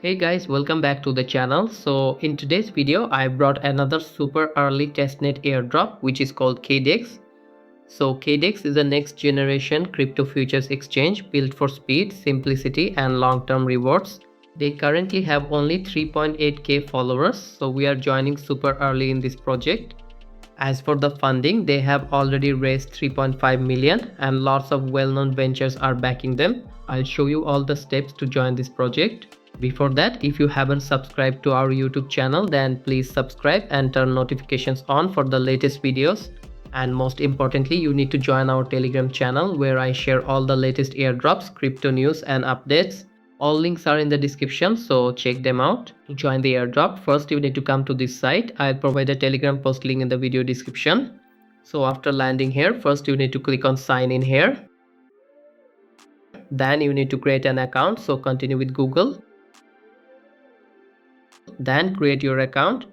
Hey guys, welcome back to the channel. So in today's video I brought another super early testnet airdrop which is called KieDex. So KieDex is a next generation crypto futures exchange built for speed, simplicity and long-term rewards. They currently have only 3.8k followers, so we are joining super early in this project. As for the funding, they have already raised 3.5 million and lots of well-known ventures are backing them. I'll show you all the steps to join this project. Before that, if you haven't subscribed to our YouTube channel, then please subscribe and turn notifications on for the latest videos. And most importantly, you need to join our Telegram channel where I share all the latest airdrops, crypto news and updates. All links are in the description, so check them out. To join the airdrop, first you need to come to this site. I'll provide a Telegram post link in the video description. So after landing here, first you need to click on sign in here. Then you need to create an account, so continue with Google. Then create your account.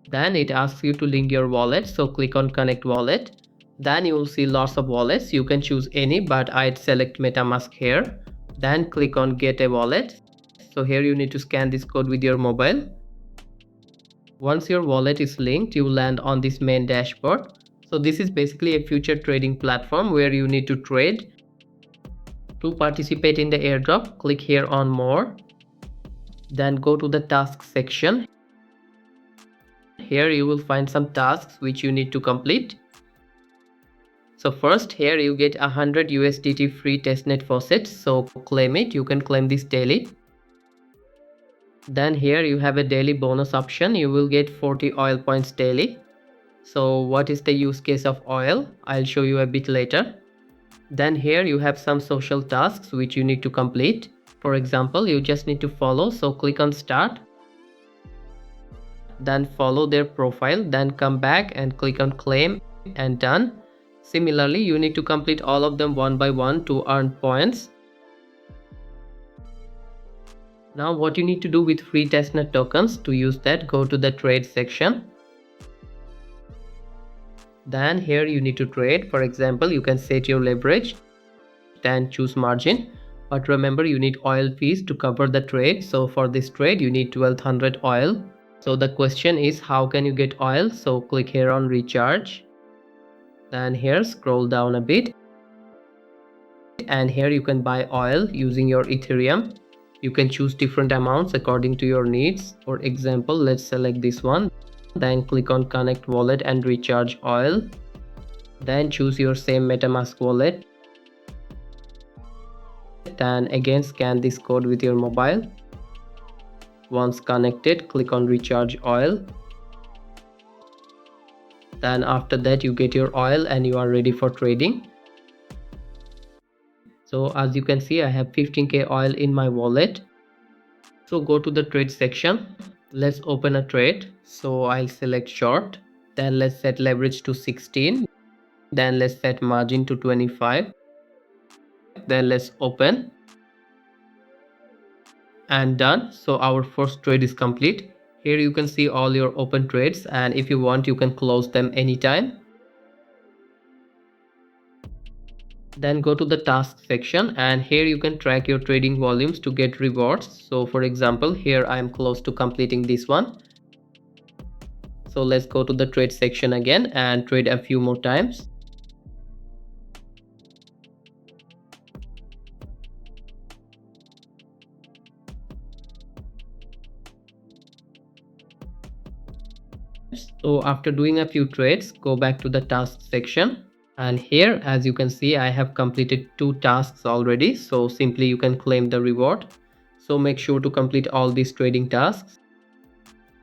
Then it asks you to link your wallet, so click on connect wallet. Then you will see lots of wallets. You can choose any, but I'd select MetaMask here. Then click on get a wallet. So here you need to scan this code with your mobile. Once your wallet is linked, you land on this main dashboard. So this is basically a future trading platform where you need to trade. To participate in the airdrop, click here on more. Then go to the tasks section. Here you will find some tasks which you need to complete. So first, here you get 100 USDT free testnet faucets, so claim it. You can claim this daily. Then here you have a daily bonus option. You will get 40 oil points daily. So what is the use case of oil? I'll show you a bit later. Then here you have some social tasks which you need to complete. For example, you just need to follow, so click on start. Then follow their profile, then come back and click on claim and done. Similarly, you need to complete all of them one by one to earn points. Now what you need to do with free testnet tokens, to use that, go to the trade section. Then here you need to trade. For example, you can set your leverage, then choose margin. But remember, you need oil fees to cover the trade. So for this trade, you need 1200 oil. So the question is, how can you get oil? So click here on recharge. Then here scroll down a bit. And here you can buy oil using your Ethereum. You can choose different amounts according to your needs. For example, let's select this one. Then click on connect wallet and recharge oil. Then choose your same MetaMask wallet. Then again scan this code with your mobile. Once connected, click on recharge oil. Then after that you get your oil and you are ready for trading. So as you can see, I have 15k oil in my wallet. So go to the trade section. Let's open a trade. So I'll select short. Then let's set leverage to 16. Then let's set margin to 25. Then let's open. And done. So our first trade is complete. Here you can see all your open trades, and if you want you can close them anytime. Then go to the task section, and here you can track your trading volumes to get rewards. So for example, here I am close to completing this one. So let's go to the trade section again and trade a few more times. So after doing a few trades, go back to the task section. And here, as you can see, I have completed 2 tasks already. So simply you can claim the reward. So make sure to complete all these trading tasks.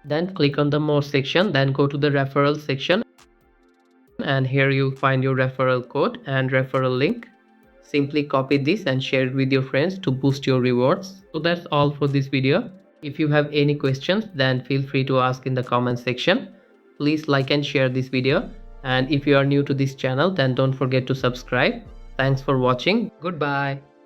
Then click on the more section, then go to the referral section. And here you'll find your referral code and referral link. Simply copy this and share it with your friends to boost your rewards. So that's all for this video. If you have any questions, then feel free to ask in the comment section. Please like and share this video. And if you are new to this channel, then don't forget to subscribe. Thanks for watching. Goodbye.